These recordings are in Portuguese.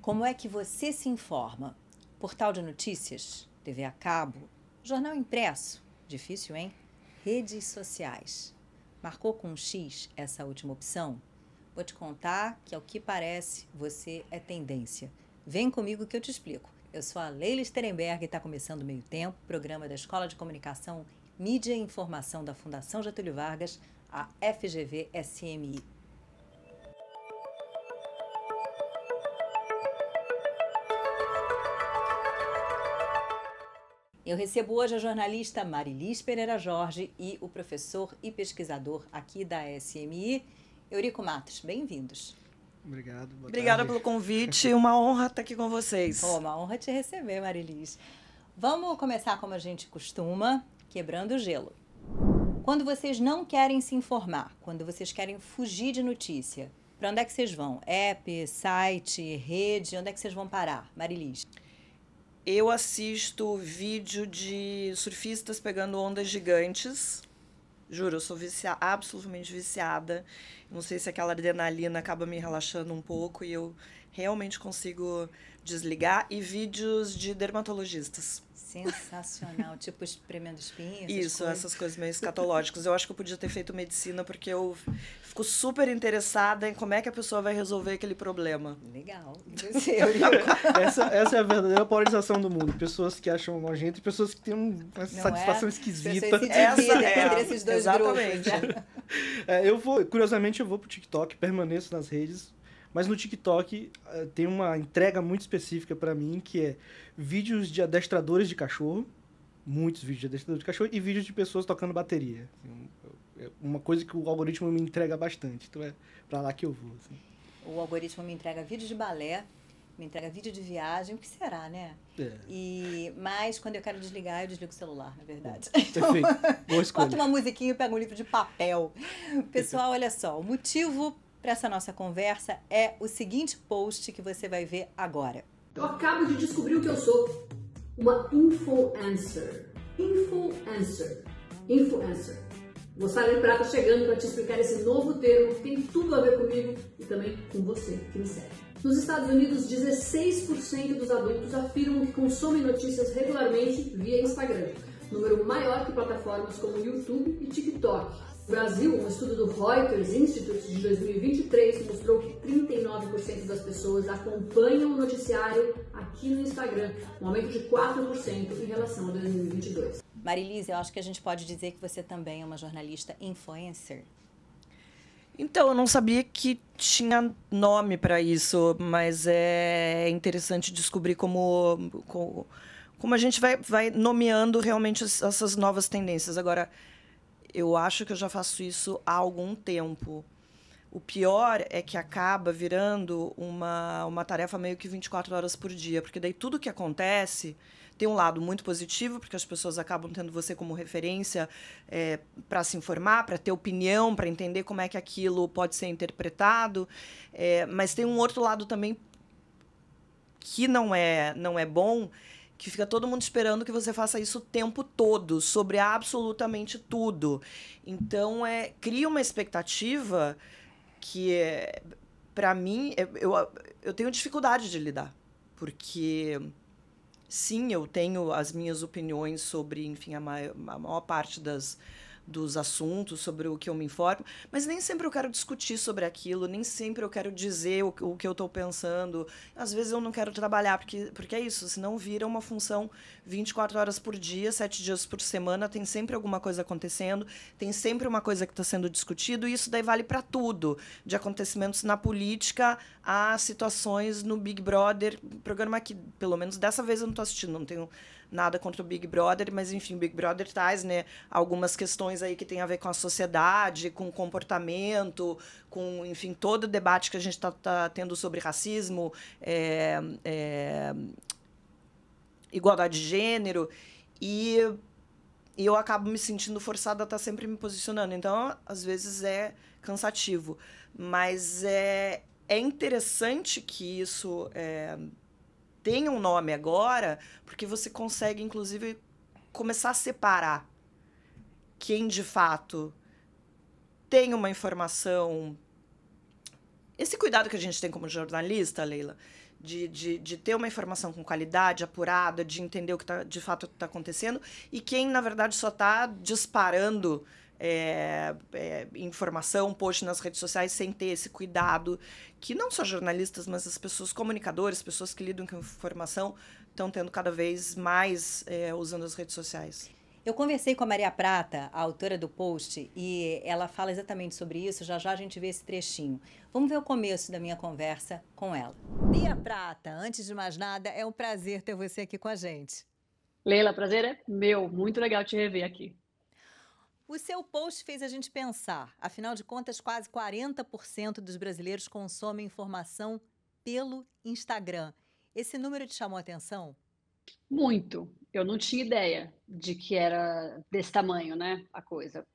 Como é que você se informa? Portal de notícias? TV a cabo? Jornal impresso? Difícil, hein? Redes sociais. Marcou com um X essa última opção? Vou te contar que, ao que parece, você é tendência. Vem comigo que eu te explico. Eu sou a Leila Sterenberg e está começando o Meio Tempo, programa da Escola de Comunicação, Mídia e Informação da Fundação Getúlio Vargas, a FGV-SMI. Eu recebo hoje a jornalista Marilis Pereira Jorge e o professor e pesquisador aqui da SMI, Eurico Matos. Bem-vindos. Obrigado. Obrigada pelo convite. Uma honra estar aqui com vocês. Uma honra te receber, Marilis. Vamos começar como a gente costuma, quebrando o gelo. Quando vocês não querem se informar, quando vocês querem fugir de notícia, para onde é que vocês vão? App, site, rede? Onde é que vocês vão parar? Marilis. Eu assisto vídeo de surfistas pegando ondas gigantes. Juro, eu sou absolutamente viciada. Não sei se aquela adrenalina acaba me relaxando um pouco e eu realmente consigo desligar. E vídeos de dermatologistas. Sensacional, tipo espremendo espinhos. Isso, essas coisas meio escatológicas. Eu acho que eu podia ter feito medicina porque eu fico super interessada em como é que a pessoa vai resolver aquele problema. Legal. Essa é a verdadeira polarização do mundo. Pessoas que acham nojento e pessoas que têm uma satisfação esquisita. Entre esses dois exatamente. Grupos. Curiosamente, eu vou pro TikTok, permaneço nas redes. Mas no TikTok tem uma entrega muito específica para mim, que é vídeos de adestradores de cachorro, muitos vídeos de adestradores de cachorro, e vídeos de pessoas tocando bateria. É uma coisa que o algoritmo me entrega bastante, então é para lá que eu vou. Assim. O algoritmo me entrega vídeo de balé, me entrega vídeo de viagem, o que será, né? Mas quando eu quero desligar, eu desligo o celular, na verdade. Perfeito, boa escolha. Boto uma musiquinha e pego um livro de papel. Pessoal, olha só, o motivo para essa nossa conversa é o seguinte post que você vai ver agora. Eu acabo de descobrir o que eu sou. Uma influencer. Influencer. Vou Sara Prata chegando para te explicar esse novo termo que tem tudo a ver comigo e também com você que me segue. Nos Estados Unidos, 16% dos adultos afirmam que consomem notícias regularmente via Instagram, número maior que plataformas como YouTube e TikTok. No Brasil, um estudo do Reuters Institute de 2023 mostrou que 39% das pessoas acompanham o noticiário aqui no Instagram, um aumento de 4% em relação a 2022. Marilis, eu acho que a gente pode dizer que você também é uma jornalista influencer. Então, eu não sabia que tinha nome para isso, mas é interessante descobrir como a gente vai nomeando realmente essas novas tendências. Agora, eu acho que eu já faço isso há algum tempo. O pior é que acaba virando uma tarefa meio que 24 horas por dia, porque daí tudo que acontece tem um lado muito positivo, porque as pessoas acabam tendo você como referência para se informar, para ter opinião, para entender como é que aquilo pode ser interpretado. Mas tem um outro lado também que não é bom, que fica todo mundo esperando que você faça isso o tempo todo, sobre absolutamente tudo. Então, cria uma expectativa que, para mim, eu tenho dificuldade de lidar. Porque, sim, eu tenho as minhas opiniões sobre, enfim, a maior parte dos assuntos, sobre o que eu me informo, mas nem sempre eu quero discutir sobre aquilo, nem sempre eu quero dizer o que eu estou pensando. Às vezes eu não quero trabalhar, porque é isso, senão vira uma função 24 horas por dia, 7 dias por semana, tem sempre alguma coisa acontecendo, tem sempre uma coisa que está sendo discutido, e isso daí vale para tudo, de acontecimentos na política a situações no Big Brother, programa que, pelo menos dessa vez eu não estou assistindo, não tenho nada contra o Big Brother, mas, enfim, o Big Brother traz, né, algumas questões aí que tem a ver com a sociedade, com o comportamento, com, enfim, todo o debate que a gente tá tendo sobre racismo, igualdade de gênero, e eu acabo me sentindo forçada a estar sempre me posicionando. Então, às vezes, é cansativo. Mas é interessante que isso tem um nome agora, porque você consegue, inclusive, começar a separar quem, de fato, tem uma informação... Esse cuidado que a gente tem como jornalista, Leila, de ter uma informação com qualidade, apurada, de entender o que de fato está acontecendo, e quem, na verdade, só está disparando informação, post nas redes sociais, sem ter esse cuidado, que não só jornalistas, mas as pessoas comunicadoras, pessoas que lidam com informação, estão tendo cada vez mais usando as redes sociais. Eu conversei com a Maria Prata, a autora do post, e ela fala exatamente sobre isso. Já já a gente vê esse trechinho. Vamos ver o começo da minha conversa com ela. Maria Prata, antes de mais nada, é um prazer ter você aqui com a gente. Leila, prazer é meu. Muito legal te rever aqui. O seu post fez a gente pensar. Afinal de contas, quase 40% dos brasileiros consomem informação pelo Instagram. Esse número te chamou a atenção? Muito. Eu não tinha ideia de que era desse tamanho, né, a coisa.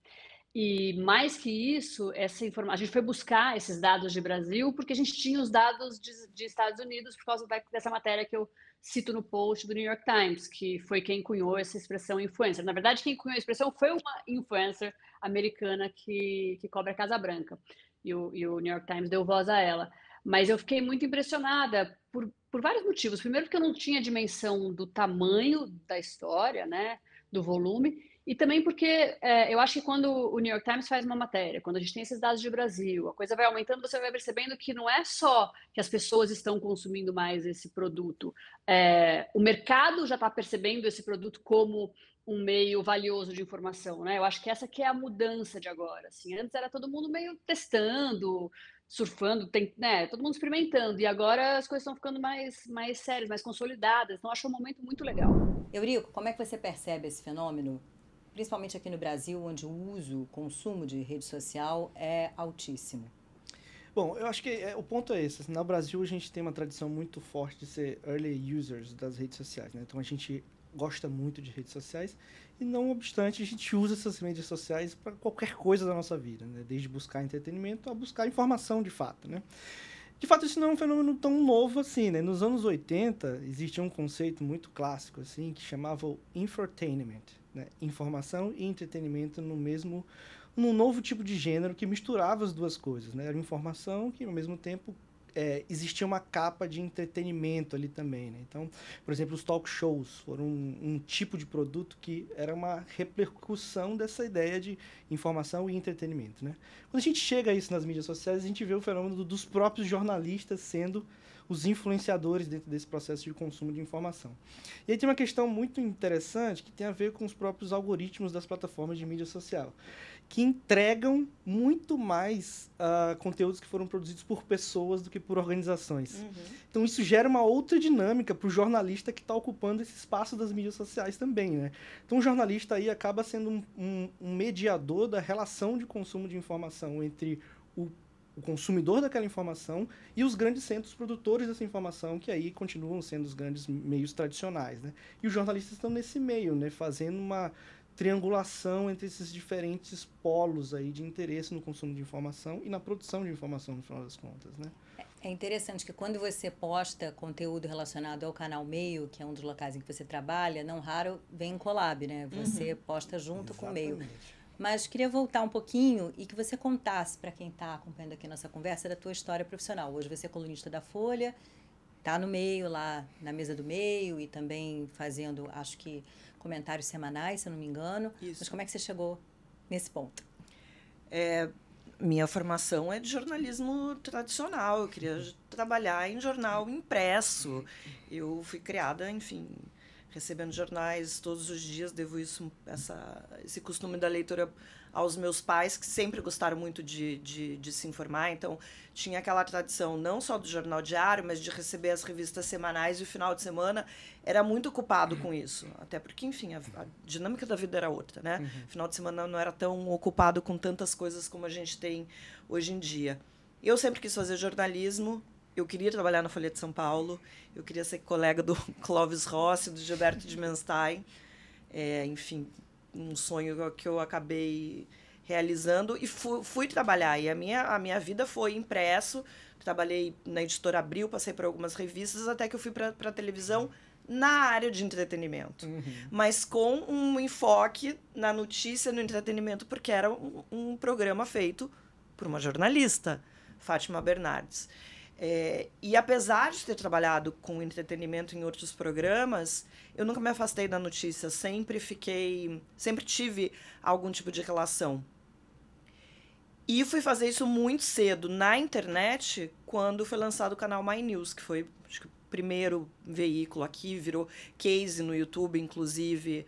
E mais que isso, essa informação, a gente foi buscar esses dados de Brasil porque a gente tinha os dados de Estados Unidos por causa dessa matéria que eu cito no post do New York Times, que foi quem cunhou essa expressão influencer. Na verdade, quem cunhou a expressão foi uma influencer americana que cobre a Casa Branca. E o New York Times deu voz a ela. Mas eu fiquei muito impressionada por vários motivos. Primeiro, porque eu não tinha dimensão do tamanho da história, né, do volume, e também porque eu acho que quando o New York Times faz uma matéria, quando a gente tem esses dados de Brasil, a coisa vai aumentando, você vai percebendo que não é só que as pessoas estão consumindo mais esse produto. O mercado já está percebendo esse produto como um meio valioso de informação, né? Eu acho que essa que é a mudança de agora. Assim, antes era todo mundo meio testando, surfando, né, todo mundo experimentando, e agora as coisas estão ficando mais sérias, mais consolidadas, então acho um momento muito legal. Eurico, como é que você percebe esse fenômeno, principalmente aqui no Brasil, onde o consumo de rede social é altíssimo? Bom, eu acho que o ponto é esse. No Brasil, a gente tem uma tradição muito forte de ser early users das redes sociais, né? Então, a gente gosta muito de redes sociais e, não obstante, a gente usa essas redes sociais para qualquer coisa da nossa vida, né? Desde buscar entretenimento a buscar informação, de fato, né? De fato, isso não é um fenômeno tão novo assim, né? Nos anos 80, existia um conceito muito clássico, assim, que chamava o infotainment, né? Informação e entretenimento num novo tipo de gênero que misturava as duas coisas, né? Era informação que, ao mesmo tempo, existia uma capa de entretenimento ali também, né? Então, por exemplo, os talk shows foram um tipo de produto que era uma repercussão dessa ideia de informação e entretenimento, né? Quando a gente chega a isso nas mídias sociais, a gente vê o fenômeno dos próprios jornalistas sendo os influenciadores dentro desse processo de consumo de informação. E aí tem uma questão muito interessante que tem a ver com os próprios algoritmos das plataformas de mídia social, que entregam muito mais conteúdos que foram produzidos por pessoas do que por organizações. Uhum. Então, isso gera uma outra dinâmica para o jornalista que está ocupando esse espaço das mídias sociais também, né? Então, o jornalista aí acaba sendo um mediador da relação de consumo de informação entre o consumidor daquela informação e os grandes centros produtores dessa informação, que aí continuam sendo os grandes meios tradicionais, né? E os jornalistas estão nesse meio, né? Fazendo uma triangulação entre esses diferentes polos aí de interesse no consumo de informação e na produção de informação, no final das contas, né? É interessante que quando você posta conteúdo relacionado ao Canal Meio, que é um dos locais em que você trabalha, não raro vem em collab, né? Você posta junto com o Meio. Mas queria voltar um pouquinho e que você contasse para quem está acompanhando aqui nossa conversa da tua história profissional. Hoje você é colunista da Folha, está no Meio, lá na mesa do Meio, e também fazendo, acho que, comentários semanais, se eu não me engano. Isso. Mas como é que você chegou nesse ponto? Minha formação é de jornalismo tradicional. Eu queria trabalhar em jornal impresso. Eu fui criada, enfim, recebendo jornais todos os dias. Devo esse costume da leitura aos meus pais, que sempre gostaram muito de se informar. Então, tinha aquela tradição não só do jornal diário, mas de receber as revistas semanais, e o final de semana era muito ocupado com isso. Até porque, enfim, a dinâmica da vida era outra, né? Uhum. Final de semana não era tão ocupado com tantas coisas como a gente tem hoje em dia. Eu sempre quis fazer jornalismo. Eu queria trabalhar na Folha de São Paulo. Eu queria ser colega do Clóvis Rossi, do Gilberto de Menstein. Enfim, um sonho que eu acabei realizando, e fui trabalhar. E a minha vida foi impresso. Trabalhei na Editora Abril, passei por algumas revistas, até que eu fui para a televisão na área de entretenimento. Uhum. Mas com um enfoque na notícia, no entretenimento, porque era um programa feito por uma jornalista, Fátima Bernardes. E apesar de ter trabalhado com entretenimento em outros programas, eu nunca me afastei da notícia, sempre tive algum tipo de relação. E fui fazer isso muito cedo na internet, quando foi lançado o canal My News, que foi, acho que, o primeiro veículo aqui, virou case no YouTube, inclusive,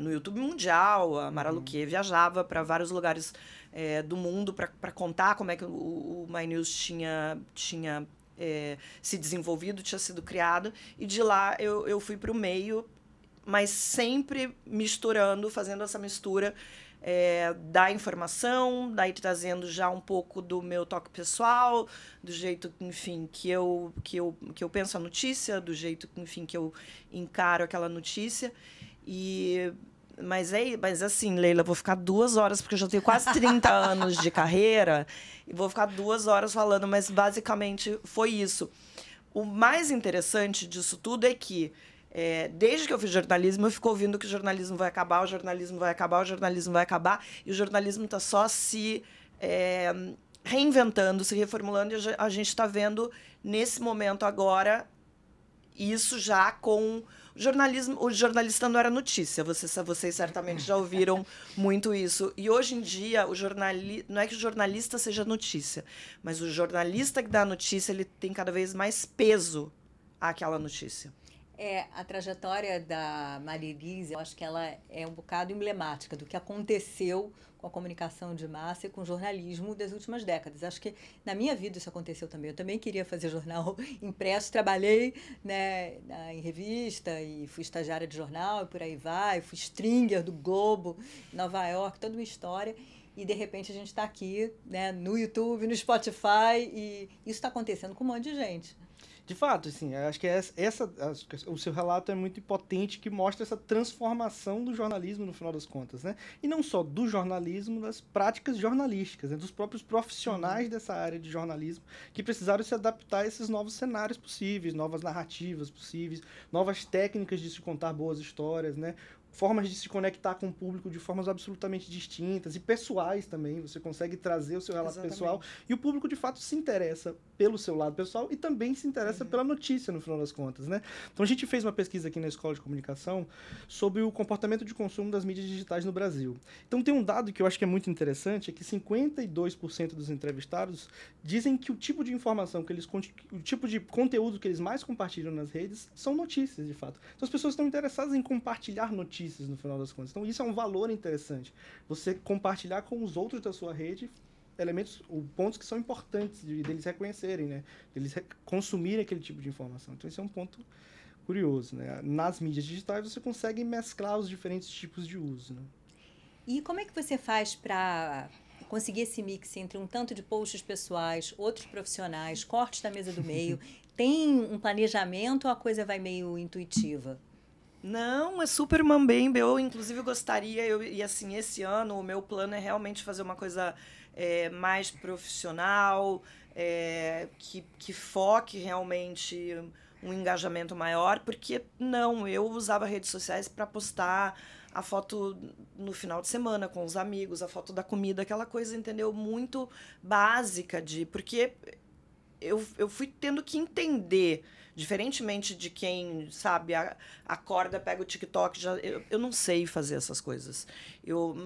no YouTube mundial. A Mara Luque viajava para vários lugares do mundo para contar como é que o My News tinha se desenvolvido, tinha sido criado. E de lá eu fui para o meio, mas sempre misturando, fazendo essa mistura da informação, daí trazendo já um pouco do meu toque pessoal, do jeito, enfim, que eu penso a notícia, do jeito, enfim, que eu encaro aquela notícia. Mas assim, Leila, vou ficar 2 horas, porque eu já tenho quase 30 anos de carreira, e vou ficar 2 horas falando, mas basicamente foi isso. O mais interessante disso tudo é que, desde que eu fiz jornalismo, eu fico ouvindo que o jornalismo vai acabar, o jornalismo vai acabar, o jornalismo vai acabar, e o jornalismo está só se reinventando, se reformulando, e a gente está vendo, nesse momento agora, isso já com o jornalismo. O jornalista não era notícia, vocês certamente já ouviram muito isso. E hoje em dia, não é que o jornalista seja notícia, mas o jornalista que dá a notícia, ele tem cada vez mais peso àquela notícia. A trajetória da Maria Elise, eu acho que ela é um bocado emblemática do que aconteceu com a comunicação de massa e com o jornalismo das últimas décadas. Acho que na minha vida isso aconteceu também. Eu também queria fazer jornal impresso, trabalhei, né, em revista e fui estagiária de jornal e por aí vai, fui stringer do Globo, Nova York, toda uma história. E, de repente, a gente está aqui, né, no YouTube, no Spotify, e isso está acontecendo com um monte de gente. De fato, assim, acho que o seu relato é muito potente, que mostra essa transformação do jornalismo, no final das contas, né? E não só do jornalismo, das práticas jornalísticas, né? Dos próprios profissionais dessa área de jornalismo, que precisaram se adaptar a esses novos cenários possíveis, novas narrativas possíveis, novas técnicas de se contar boas histórias, né? Formas de se conectar com o público de formas absolutamente distintas e pessoais também. Você consegue trazer o seu relato pessoal e o público, de fato, se interessa pelo seu lado pessoal e também se interessa pela notícia, no final das contas, né? Então, a gente fez uma pesquisa aqui na Escola de Comunicação sobre o comportamento de consumo das mídias digitais no Brasil. Então, tem um dado que eu acho que é muito interessante, é que 52% dos entrevistados dizem que o tipo de informação o tipo de conteúdo que eles mais compartilham nas redes são notícias, de fato. Então, as pessoas estão interessadas em compartilhar notícias, no final das contas. Então, isso é um valor interessante. Você compartilhar com os outros da sua rede elementos, ou pontos que são importantes deles reconhecerem, né? Deles consumirem aquele tipo de informação. Então, esse é um ponto curioso, né? Nas mídias digitais, você consegue mesclar os diferentes tipos de uso, né? E como é que você faz para conseguir esse mix entre um tanto de posts pessoais, outros profissionais, cortes da mesa do meio? Tem um planejamento ou a coisa vai meio intuitiva? Não, é super mambembe. Eu, inclusive, gostaria... E, assim, esse ano, o meu plano é realmente fazer uma coisa mais profissional, que foque realmente um engajamento maior, porque, eu usava redes sociais para postar a foto no final de semana com os amigos, a foto da comida, aquela coisa, entendeu? Muito básica porque eu fui tendo que entender... Diferentemente de quem, sabe, acorda, pega o TikTok, eu não sei fazer essas coisas.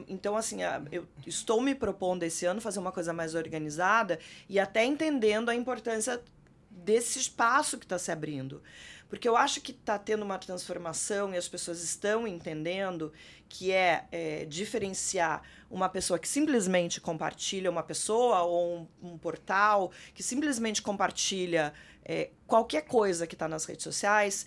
Então, assim, eu estou me propondo esse ano fazer uma coisa mais organizada e até entendendo a importância desse espaço que está se abrindo. Porque eu acho que está tendo uma transformação e as pessoas estão entendendo que diferenciar uma pessoa que simplesmente compartilha, uma pessoa ou um portal que simplesmente compartilha qualquer coisa que está nas redes sociais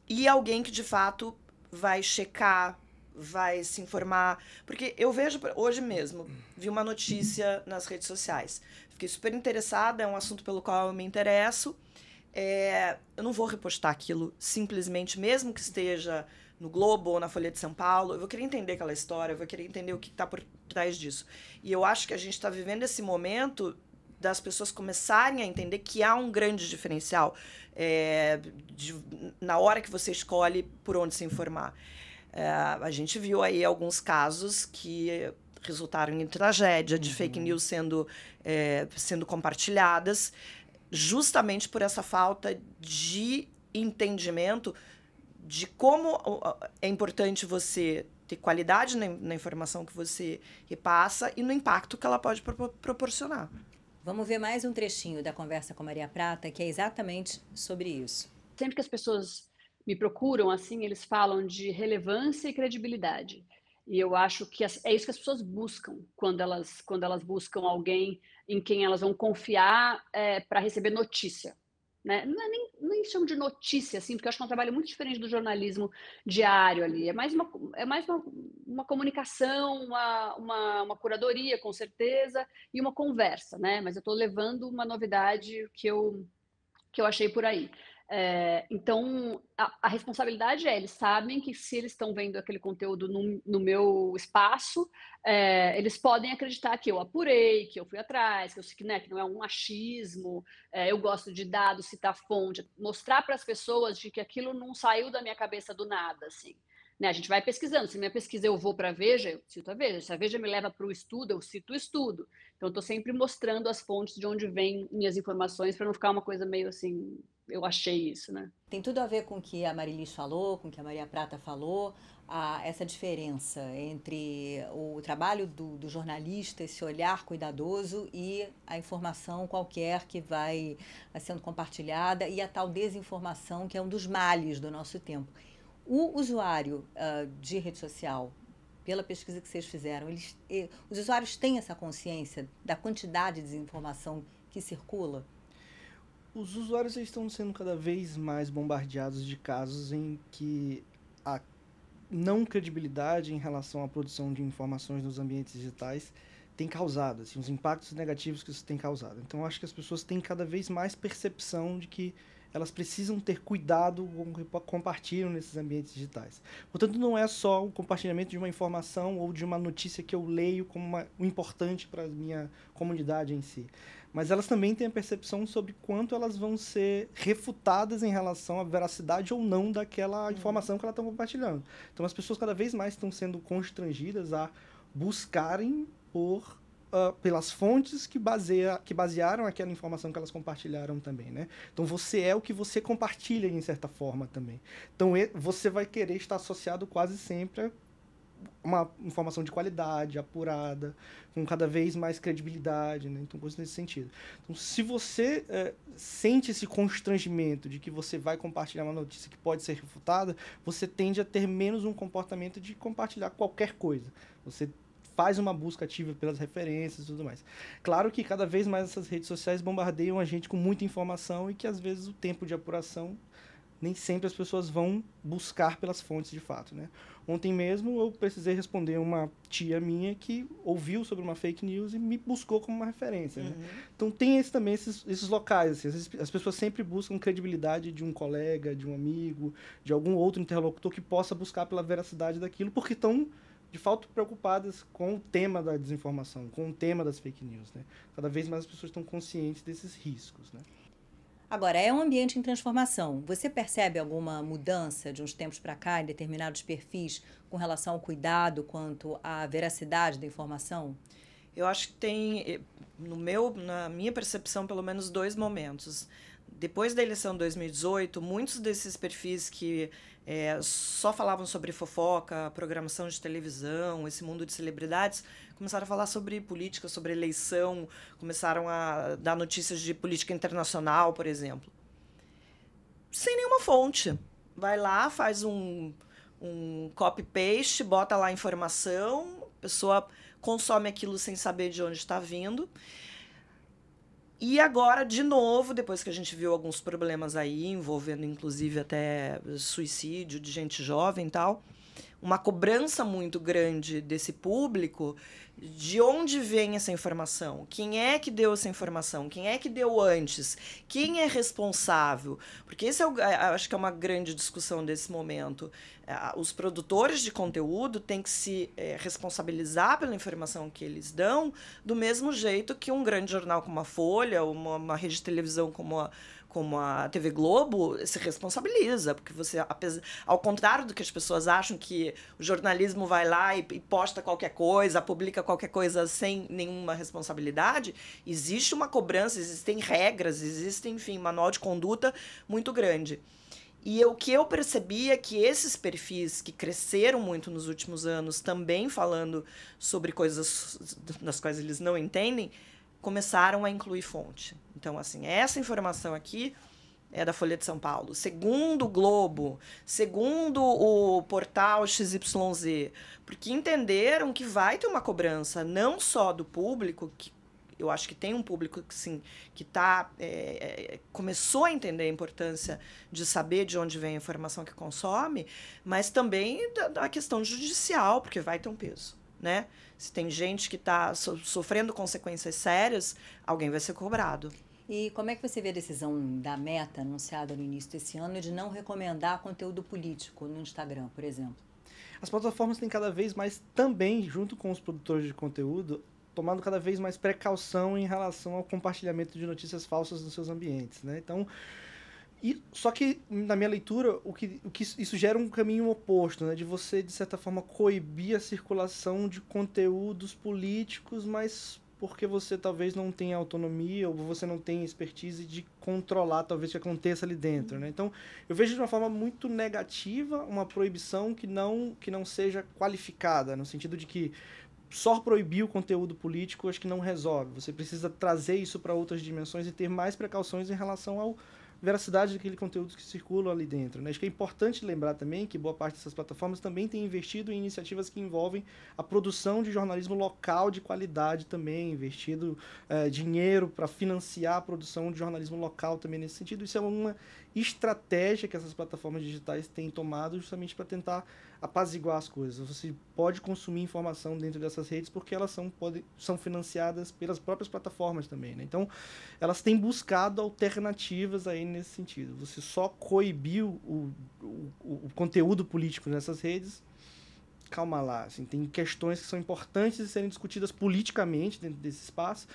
e alguém que, de fato, vai checar, vai se informar. Porque eu vejo, hoje mesmo, vi uma notícia nas redes sociais. Fiquei super interessada, é um assunto pelo qual eu me interesso. Eu não vou repostar aquilo simplesmente, mesmo que esteja no Globo ou na Folha de São Paulo. Eu vou querer entender aquela história, eu vou querer entender o que está por trás disso. E eu acho que a gente está vivendo esse momento das pessoas começarem a entender que há um grande diferencial na hora que você escolhe por onde se informar. A gente viu aí alguns casos que resultaram em tragédia, de fake news sendo compartilhadas. justamente por essa falta de entendimento de como é importante você ter qualidade na informação que você repassa e no impacto que ela pode proporcionar. Vamos ver mais um trechinho da conversa com Maria Prata, que é exatamente sobre isso. Sempre que as pessoas me procuram, assim, eles falam de relevância e credibilidade. E eu acho que é isso que as pessoas buscam quando elas buscam alguém em quem elas vão confiar para receber notícia. Né? Não é nem chamo de notícia, assim, porque eu acho que é um trabalho muito diferente do jornalismo diário ali. É mais uma comunicação, uma curadoria, com certeza, e uma conversa, né? Mas eu estou levando uma novidade que eu achei por aí. Então, a responsabilidade eles sabem que se eles estão vendo aquele conteúdo no meu espaço, eles podem acreditar que eu apurei, que eu fui atrás, que não é um achismo, eu gosto de dados, citar fonte, mostrar para as pessoas de que aquilo não saiu da minha cabeça do nada, assim. Né? A gente vai pesquisando, se minha pesquisa eu vou para a Veja, eu cito a Veja, se a Veja me leva para o estudo, eu cito o estudo. Então, eu estou sempre mostrando as fontes de onde vêm minhas informações para não ficar uma coisa meio assim, eu achei isso, né? Tem tudo a ver com o que a Marilis falou, com o que a Maria Prata falou, essa diferença entre o trabalho do jornalista, esse olhar cuidadoso e a informação qualquer que vai sendo compartilhada e a tal desinformação que é um dos males do nosso tempo. O usuário de rede social, pela pesquisa que vocês fizeram, os usuários têm essa consciência da quantidade de desinformação que circula? Os usuários estão sendo cada vez mais bombardeados de casos em que a não credibilidade em relação à produção de informações nos ambientes digitais tem causado, assim, os impactos negativos que isso tem causado. Então, acho que as pessoas têm cada vez mais percepção de que elas precisam ter cuidado com o que compartilham nesses ambientes digitais. Portanto, não é só o compartilhamento de uma informação ou de uma notícia que eu leio como importante para a minha comunidade em si. Mas elas também têm a percepção sobre quanto elas vão ser refutadas em relação à veracidade ou não daquela informação que elas estão compartilhando. Então, as pessoas cada vez mais estão sendo constrangidas a buscarem pelas fontes que basearam aquela informação que elas compartilharam também, né? Então, você é o que você compartilha, em certa forma, também. Então, você vai querer estar associado quase sempre a uma informação de qualidade, apurada, com cada vez mais credibilidade, né? Então, coisa nesse sentido. Então, se você sente esse constrangimento de que você vai compartilhar uma notícia que pode ser refutada, você tende a ter menos um comportamento de compartilhar qualquer coisa. Você faz uma busca ativa pelas referências e tudo mais. Claro que cada vez mais essas redes sociais bombardeiam a gente com muita informação e que, às vezes, o tempo de apuração nem sempre as pessoas vão buscar pelas fontes de fato, né? Ontem mesmo eu precisei responder uma tia minha que ouviu sobre uma fake news e me buscou como uma referência, né? Então tem também esses locais, assim, as pessoas sempre buscam credibilidade de um colega, de um amigo, de algum outro interlocutor que possa buscar pela veracidade daquilo, porque estão de fato preocupadas com o tema da desinformação, com o tema das fake news, né? Cada vez mais as pessoas estão conscientes desses riscos, né? Agora, é um ambiente em transformação. Você percebe alguma mudança de uns tempos para cá em determinados perfis com relação ao cuidado quanto à veracidade da informação? Eu acho que tem, na minha percepção, pelo menos 2 momentos. Depois da eleição de 2018, muitos desses perfis que só falavam sobre fofoca, programação de televisão, esse mundo de celebridades, começaram a falar sobre política, sobre eleição, começaram a dar notícias de política internacional, por exemplo. Sem nenhuma fonte. Vai lá, faz um copy-paste, bota lá a informação, a pessoa consome aquilo sem saber de onde está vindo. E agora, de novo, depois que a gente viu alguns problemas aí, envolvendo inclusive até suicídio de gente jovem e tal, uma cobrança muito grande desse público, de onde vem essa informação? Quem é que deu essa informação? Quem é que deu antes? Quem é responsável? Porque esse acho que é uma grande discussão desse momento. Os produtores de conteúdo têm que se responsabilizar pela informação que eles dão, do mesmo jeito que um grande jornal como a Folha, uma rede de televisão como como a TV Globo, se responsabiliza, porque você, ao contrário do que as pessoas acham, que o jornalismo vai lá e posta qualquer coisa, publica qualquer coisa sem nenhuma responsabilidade, existe uma cobrança, existem regras, existe, enfim, manual de conduta muito grande. E o que eu percebi é que esses perfis que cresceram muito nos últimos anos, também falando sobre coisas das quais eles não entendem, começaram a incluir fonte. Então, assim, essa informação aqui é da Folha de São Paulo. Segundo o Globo, segundo o portal XYZ, porque entenderam que vai ter uma cobrança não só do público, que eu acho que tem um público que, sim, que começou a entender a importância de saber de onde vem a informação que consome, mas também da questão judicial, porque vai ter um peso, né? Se tem gente que está sofrendo consequências sérias, alguém vai ser cobrado. E como é que você vê a decisão da Meta, anunciada no início desse ano, de não recomendar conteúdo político no Instagram, por exemplo? As plataformas têm cada vez mais também, junto com os produtores de conteúdo, tomando cada vez mais precaução em relação ao compartilhamento de notícias falsas nos seus ambientes, né? Então, só que, na minha leitura, o que isso gera um caminho oposto, né? De você, de certa forma, coibir a circulação de conteúdos políticos, mas porque você talvez não tenha autonomia ou você não tenha expertise de controlar talvez o que aconteça ali dentro, né? Então, eu vejo de uma forma muito negativa uma proibição que não seja qualificada, no sentido de que só proibir o conteúdo político acho que não resolve. Você precisa trazer isso para outras dimensões e ter mais precauções em relação à veracidade daquele conteúdo que circula ali dentro, né? Acho que é importante lembrar também que boa parte dessas plataformas também tem investido em iniciativas que envolvem a produção de jornalismo local de qualidade também, investido dinheiro para financiar a produção de jornalismo local também nesse sentido. Isso é uma estratégia que essas plataformas digitais têm tomado justamente para tentar apaziguar as coisas. Você pode consumir informação dentro dessas redes porque elas são financiadas pelas próprias plataformas também, né? Então, elas têm buscado alternativas aí nesse sentido. Você só coibiu o conteúdo político nessas redes, calma lá. Assim, tem questões que são importantes de serem discutidas politicamente dentro desse espaço.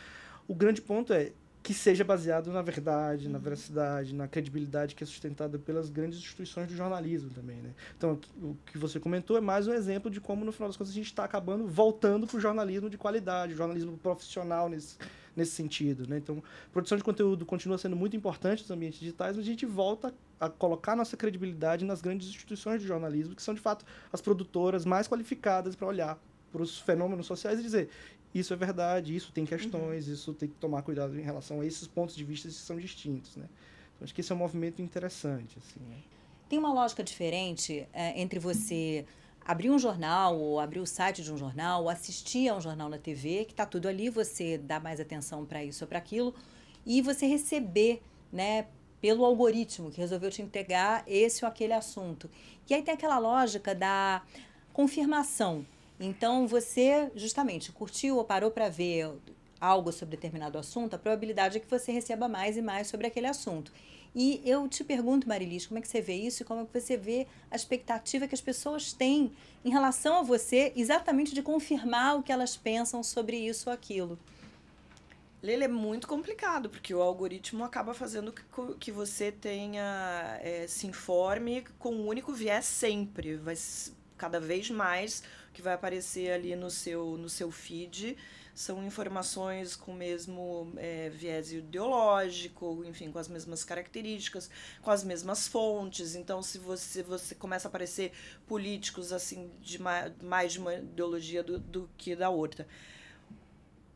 O grande ponto é que seja baseado na verdade, na veracidade, na credibilidade que é sustentada pelas grandes instituições do jornalismo também, né? Então, o que você comentou é mais um exemplo de como, no final das contas, a gente está acabando voltando para o jornalismo de qualidade, o jornalismo profissional nesse sentido, né? Então, produção de conteúdo continua sendo muito importante nos ambientes digitais, mas a gente volta a colocar nossa credibilidade nas grandes instituições de jornalismo, que são, de fato, as produtoras mais qualificadas para olhar para os fenômenos sociais e dizer: isso é verdade, isso tem questões, isso tem que tomar cuidado em relação a esses pontos de vista que são distintos, né? Então, acho que esse é um movimento interessante, assim, né? Tem uma lógica diferente entre você abrir um jornal, ou abrir o site de um jornal, ou assistir a um jornal na TV, que está tudo ali, você dá mais atenção para isso ou para aquilo, e você receber, né, pelo algoritmo que resolveu te entregar esse ou aquele assunto. E aí tem aquela lógica da confirmação. Então, você, justamente, curtiu ou parou para ver algo sobre determinado assunto, a probabilidade é que você receba mais e mais sobre aquele assunto. E eu te pergunto, Marilis, como é que você vê isso e como é que você vê a expectativa que as pessoas têm em relação a você, exatamente de confirmar o que elas pensam sobre isso ou aquilo? Lele, é muito complicado, porque o algoritmo acaba fazendo que você tenha, se informe com um único viés sempre. Vai cada vez mais o que vai aparecer ali no seu feed são informações com o mesmo viés ideológico, enfim, com as mesmas características, com as mesmas fontes. Então, se você começa a aparecer políticos assim de mais de uma ideologia do que da outra,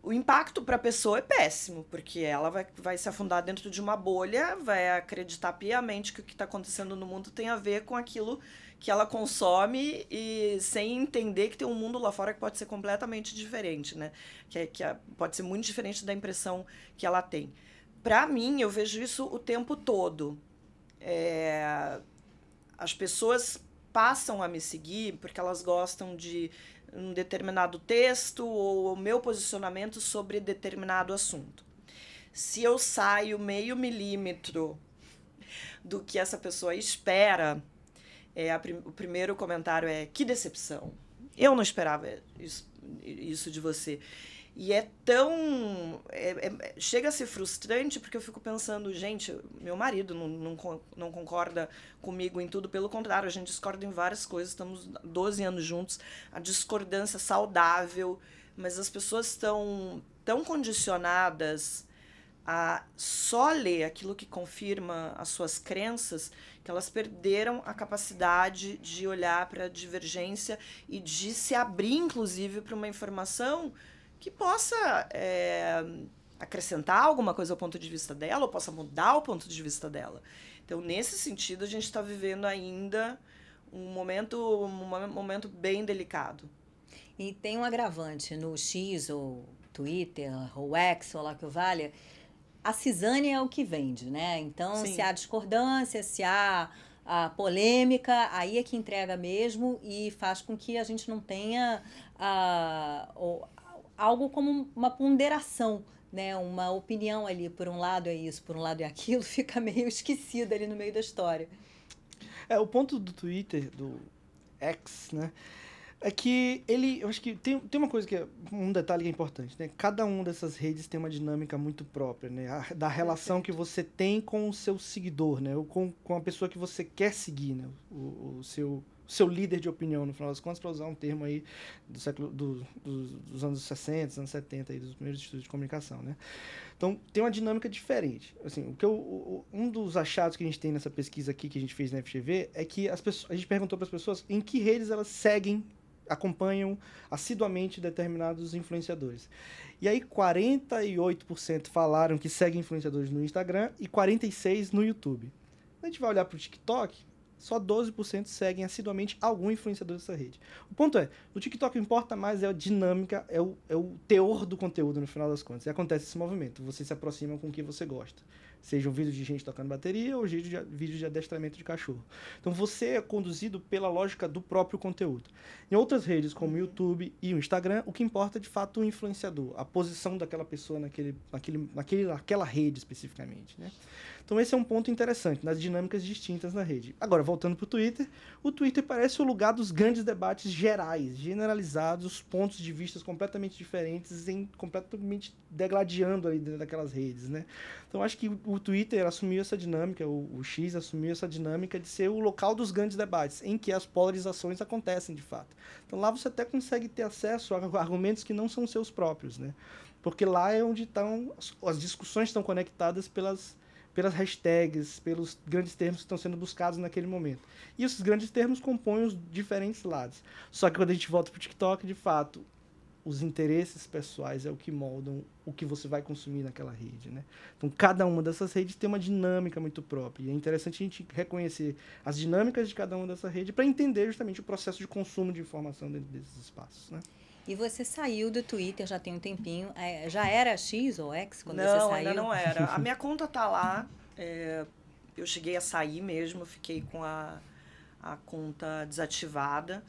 o impacto para a pessoa é péssimo, porque ela vai se afundar dentro de uma bolha, vai acreditar piamente que o que está acontecendo no mundo tem a ver com aquilo que ela consome, e sem entender que tem um mundo lá fora que pode ser completamente diferente, né? Pode ser muito diferente da impressão que ela tem. Para mim, eu vejo isso o tempo todo. As pessoas passam a me seguir porque elas gostam de um determinado texto ou o meu posicionamento sobre determinado assunto. Se eu saio meio milímetro do que essa pessoa espera, o primeiro comentário é: que decepção, eu não esperava isso de você. E é tão... chega a ser frustrante, porque eu fico pensando, gente, meu marido não concorda comigo em tudo, pelo contrário, a gente discorda em várias coisas, estamos 12 anos juntos, a discordância saudável, mas as pessoas estão tão condicionadas a só ler aquilo que confirma as suas crenças, que elas perderam a capacidade de olhar para a divergência e de se abrir, inclusive, para uma informação que possa acrescentar alguma coisa ao ponto de vista dela, ou possa mudar o ponto de vista dela. Então, nesse sentido, a gente está vivendo ainda um momento bem delicado. E tem um agravante no X, ou Twitter, ou X, ou lá que o valha. A cisânia é o que vende, né? Então, Sim. se há discordância, se há a polêmica, aí é que entrega mesmo e faz com que a gente não tenha algo como uma ponderação, né? Uma opinião ali, por um lado é isso, por um lado é aquilo, fica meio esquecida ali no meio da história. O ponto do Twitter, do X, né? É que eu acho que tem uma coisa um detalhe que é importante, né? Cada uma dessas redes tem uma dinâmica muito própria, né? Da relação que você tem com o seu seguidor, né? Ou com a pessoa que você quer seguir, né? O seu líder de opinião, no final das contas, para usar um termo aí dos anos 60, dos anos 70, aí, dos primeiros estudos de comunicação, né? Então, tem uma dinâmica diferente. Assim, um dos achados que a gente tem nessa pesquisa aqui que a gente fez na FGV é que a gente perguntou para as pessoas em que redes elas acompanham assiduamente determinados influenciadores. E aí 48% falaram que seguem influenciadores no Instagram e 46% no YouTube. Quando a gente vai olhar para o TikTok, só 12% seguem assiduamente algum influenciador dessa rede. O ponto no TikTok o que importa mais é a dinâmica, é o teor do conteúdo no final das contas. E acontece esse movimento, você se aproxima com o que você gosta. Seja um vídeo de gente tocando bateria ou vídeo de adestramento de cachorro. Então você é conduzido pela lógica do próprio conteúdo. Em outras redes, como o YouTube e o Instagram, o que importa é de fato o influenciador, a posição daquela pessoa naquela rede especificamente, né? Então esse é um ponto interessante, nas dinâmicas distintas na rede. Agora, voltando para o Twitter parece o lugar dos grandes debates gerais, generalizados, pontos de vista completamente diferentes, completamente degladiando ali dentro daquelas redes, né? Então acho que o Twitter assumiu essa dinâmica, o X assumiu essa dinâmica de ser o local dos grandes debates, em que as polarizações acontecem de fato. Então lá você até consegue ter acesso a argumentos que não são seus próprios, né? Porque lá é onde as discussões estão conectadas pelas hashtags, pelos grandes termos que estão sendo buscados naquele momento. E esses grandes termos compõem os diferentes lados. Só que quando a gente volta para o TikTok, de fato, os interesses pessoais é o que moldam o que você vai consumir naquela rede, né? Então, cada uma dessas redes tem uma dinâmica muito própria. E é interessante a gente reconhecer as dinâmicas de cada uma dessa rede para entender justamente o processo de consumo de informação dentro desses espaços, né? E você saiu do Twitter já tem um tempinho. Já era X ou X quando você saiu? Não, ainda não era. A minha conta tá lá. Eu cheguei a sair mesmo, fiquei com a conta desativada.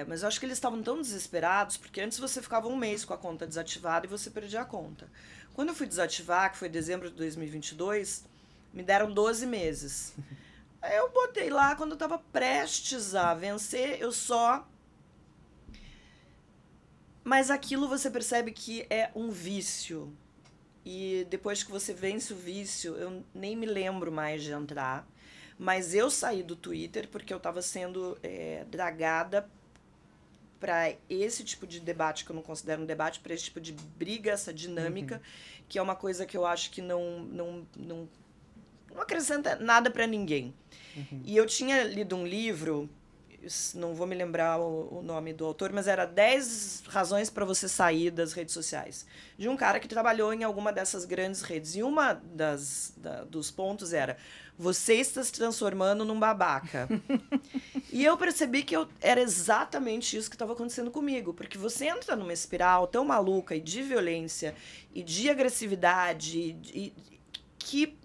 Mas eu acho que eles estavam tão desesperados, porque antes você ficava um mês com a conta desativada e você perdia a conta. Quando eu fui desativar, que foi dezembro de 2022, me deram 12 meses. Aí eu botei lá, quando eu estava prestes a vencer, eu só... Mas aquilo você percebe que é um vício. E depois que você vence o vício, eu nem me lembro mais de entrar. Mas eu saí do Twitter porque eu estava sendo dragada para esse tipo de debate, que eu não considero um debate, para esse tipo de briga, essa dinâmica, que é uma coisa que eu acho que não acrescenta nada para ninguém. E eu tinha lido um livro, não vou me lembrar o nome do autor, mas era 10 razões para você sair das redes sociais. De um cara que trabalhou em alguma dessas grandes redes. E uma dos pontos era: você está se transformando num babaca. E eu percebi que era exatamente isso que estava acontecendo comigo. Porque você entra numa espiral tão maluca e de violência e de agressividade que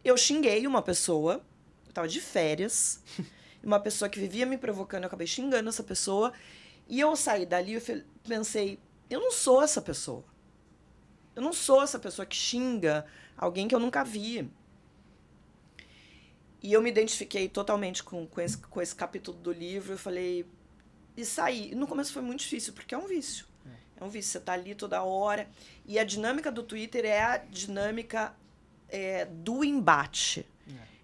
eu xinguei uma pessoa, eu estava de férias, uma pessoa que vivia me provocando, eu acabei xingando essa pessoa, e eu saí dali e pensei, eu não sou essa pessoa. Eu não sou essa pessoa que xinga alguém que eu nunca vi. E eu me identifiquei totalmente com esse capítulo do livro, eu falei, e saí. E no começo foi muito difícil, porque é um vício. É um vício, você tá ali toda hora. E a dinâmica do Twitter é a dinâmica do embate.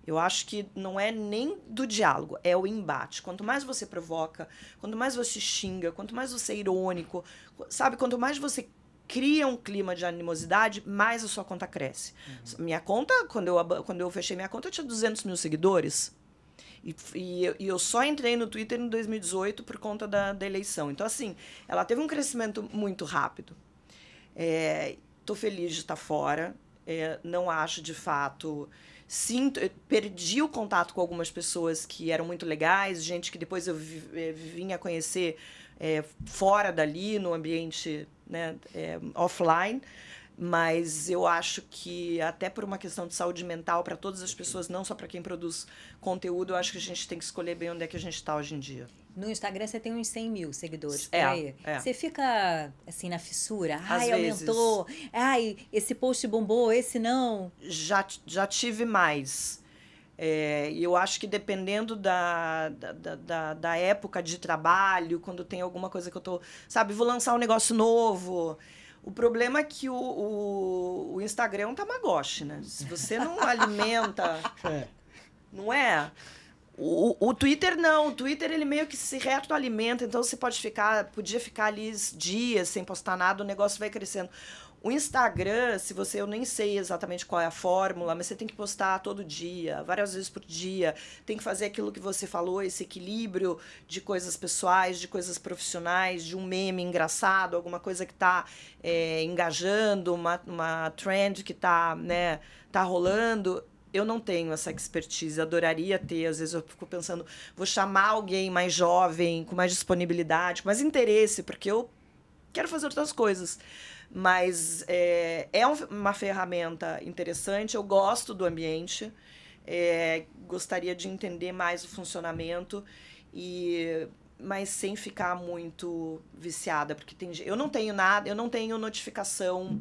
Eu acho que não é nem do diálogo, é o embate. Quanto mais você provoca, quanto mais você xinga, quanto mais você é irônico, sabe? Quanto mais você cria um clima de animosidade, mais a sua conta cresce. Minha conta, quando eu fechei minha conta, eu tinha 200 mil seguidores. E eu só entrei no Twitter em 2018 por conta da eleição. Então, assim, ela teve um crescimento muito rápido. Tô feliz de estar fora. Não acho, de fato... perdi o contato com algumas pessoas que eram muito legais, gente que depois eu vim a conhecer fora dali, no ambiente, né, offline. Mas eu acho que, até por uma questão de saúde mental para todas as pessoas, não só para quem produz conteúdo, eu acho que a gente tem que escolher bem onde é que a gente está hoje em dia. No Instagram você tem uns 100 mil seguidores por aí. Você fica, assim, na fissura? Às vezes. Aumentou. Ai, esse post bombou, esse não. Já tive mais. E eu acho que dependendo da época de trabalho, quando tem alguma coisa que eu tô... Sabe, vou lançar um negócio novo... O problema é que o Instagram é um tamagotchi, né? Se você não alimenta... Não é? O Twitter não. O Twitter, ele meio que se retroalimenta. Então, você podia ficar ali dias sem postar nada, o negócio vai crescendo. O Instagram, eu nem sei exatamente qual é a fórmula, mas você tem que postar todo dia, várias vezes por dia. Tem que fazer aquilo que você falou, esse equilíbrio de coisas pessoais, de coisas profissionais, de um meme engraçado, alguma coisa que está engajando, uma trend que está, né, tá rolando. Eu não tenho essa expertise, adoraria ter. Às vezes eu fico pensando, vou chamar alguém mais jovem, com mais disponibilidade, com mais interesse, porque eu quero fazer outras coisas. Mas uma ferramenta interessante, eu gosto do ambiente, gostaria de entender mais o funcionamento, mas sem ficar muito viciada, porque eu não tenho nada, eu não tenho notificação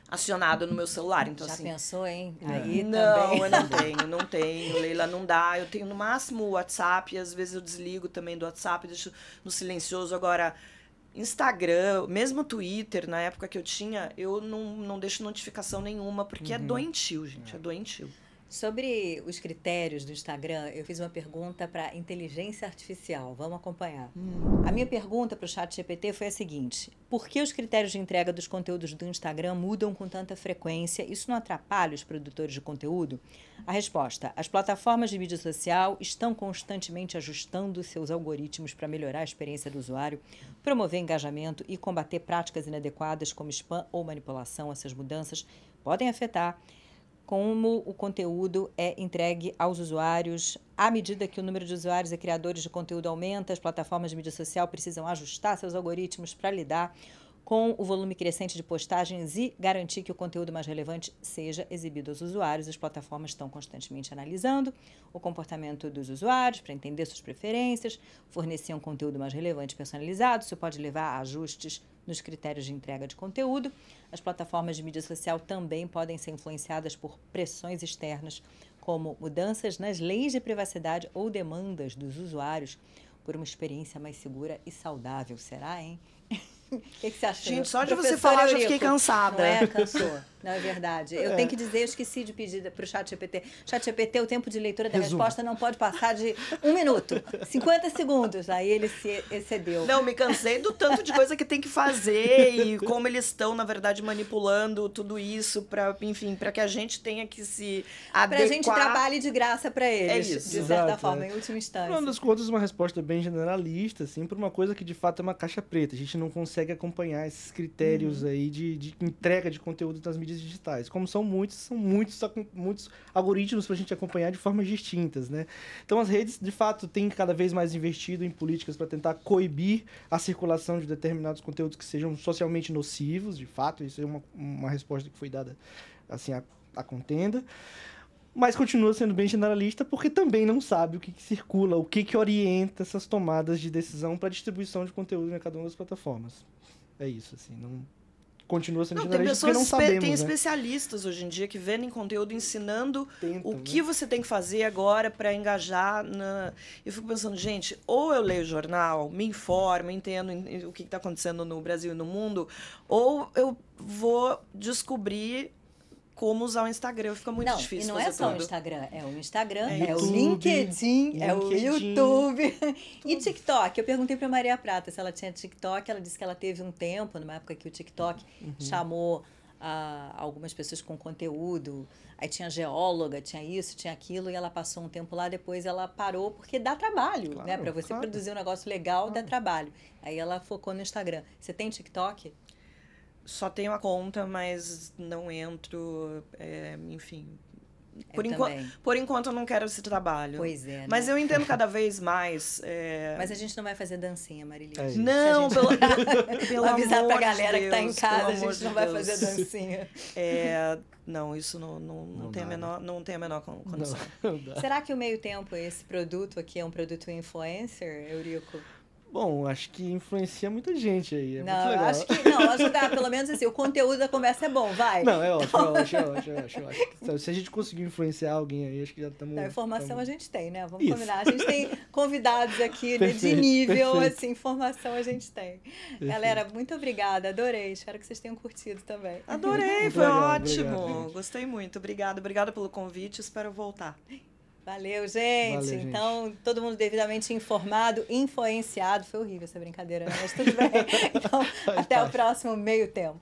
acionada no meu celular. Então, já assim, pensou, hein? Aí não, também. eu não tenho, Leila, não dá. Eu tenho no máximo o WhatsApp, e às vezes eu desligo também do WhatsApp, deixo no silencioso. Agora, Instagram, mesmo Twitter, na época que eu tinha, eu não deixo notificação nenhuma, porque é doentio, gente, é doentio. Sobre os critérios do Instagram, eu fiz uma pergunta para inteligência artificial. Vamos acompanhar. A minha pergunta para o ChatGPT foi a seguinte: por que os critérios de entrega dos conteúdos do Instagram mudam com tanta frequência? Isso não atrapalha os produtores de conteúdo? A resposta: as plataformas de mídia social estão constantemente ajustando seus algoritmos para melhorar a experiência do usuário, promover engajamento e combater práticas inadequadas como spam ou manipulação. Essas mudanças podem afetar como o conteúdo é entregue aos usuários. À medida que o número de usuários e criadores de conteúdo aumenta, as plataformas de mídia social precisam ajustar seus algoritmos para lidar com o volume crescente de postagens e garantir que o conteúdo mais relevante seja exibido aos usuários. As plataformas estão constantemente analisando o comportamento dos usuários para entender suas preferências, fornecer um conteúdo mais relevante e personalizado. Isso pode levar a ajustes nos critérios de entrega de conteúdo. As plataformas de mídia social também podem ser influenciadas por pressões externas, como mudanças nas leis de privacidade ou demandas dos usuários por uma experiência mais segura e saudável. Será, hein? O que você acha? Gente, só de você falar, eu já fiquei cansada. Não é? Cansou. Não, é verdade. Eu tenho que dizer, eu esqueci de pedir para o ChatGPT. ChatGPT, o tempo de leitura da resposta não pode passar de 1 minuto. 50 segundos. Aí ele se excedeu. Não, me cansei do tanto de coisa que tem que fazer e como eles estão, na verdade, manipulando tudo isso para, enfim, para que a gente tenha que se adequar. Para a gente trabalhe de graça para eles, isso. de certa forma, em última instância. No das contas, uma resposta bem generalista, assim, para uma coisa que de fato é uma caixa preta. A gente não consegue acompanhar esses critérios aí de entrega de conteúdo das mídias digitais. Como são muitos algoritmos para a gente acompanhar de formas distintas, né? Então as redes, de fato, têm cada vez mais investido em políticas para tentar coibir a circulação de determinados conteúdos que sejam socialmente nocivos, de fato. Isso é uma resposta que foi dada assim à contenda. Mas continua sendo bem generalista porque também não sabe o que circula, o que orienta essas tomadas de decisão para a distribuição de conteúdo em cada uma das plataformas. É isso, assim, não continua sendo Tem generalista porque não pessoas, sabemos, tem né? especialistas hoje em dia que vendem conteúdo ensinando Tentam, o que você tem que fazer agora para engajar na... Eu fico pensando, gente, ou eu leio jornal, me informo, entendo o que está acontecendo no Brasil e no mundo, ou eu vou descobrir como usar o Instagram. Fica muito difícil e não fazer é só o tudo. Instagram, é o Instagram, É é o YouTube, LinkedIn, é o LinkedIn. YouTube. E TikTok? Eu perguntei para Maria Prata se ela tinha TikTok, ela disse que ela teve um tempo, numa época que o TikTok chamou algumas pessoas com conteúdo, aí tinha geóloga, tinha isso, tinha aquilo, e ela passou um tempo lá, depois ela parou, porque dá trabalho, Claro, né? Para você claro. produzir um negócio legal, dá trabalho. Aí ela focou no Instagram. Você tem TikTok? Só tenho a conta, mas não entro, enfim. também. Por enquanto eu não quero esse trabalho. Pois é, né? Mas eu entendo cada vez mais. Mas a gente não vai fazer dancinha, Marilis. É isso. Não, Se a gente- pelo avisar amor pra de galera que tá em Deus, casa, pelo a amor gente não de vai Deus. fazer dancinha. Não, isso não tem a dá, menor, não tem a menor condição. Não dá. Será que o meio tempo, esse produto aqui é um produto influencer, Eurico? Bom, acho que influencia muita gente aí. É muito Não, eu legal. acho que não, ajudar, pelo menos assim, o conteúdo da conversa é bom, vai. Não, é ótimo, é ótimo, é ótimo. Acho que se a gente conseguir influenciar alguém aí, acho que já estamos... Então, informação a gente tem, né? Vamos Isso. combinar. A gente tem convidados aqui né, de Perfeito, nível, perfeito. assim, informação a gente tem. Galera, muito obrigada, adorei. Espero que vocês tenham curtido também. Adorei, Muito foi legal, ótimo. obrigado, gente. Gostei muito. Obrigada pelo convite. Espero voltar. Valeu, gente. Valeu, gente. Então, todo mundo devidamente informado, influenciado. Foi horrível essa brincadeira, né? Mas tudo bem. Então, até o próximo meio tempo.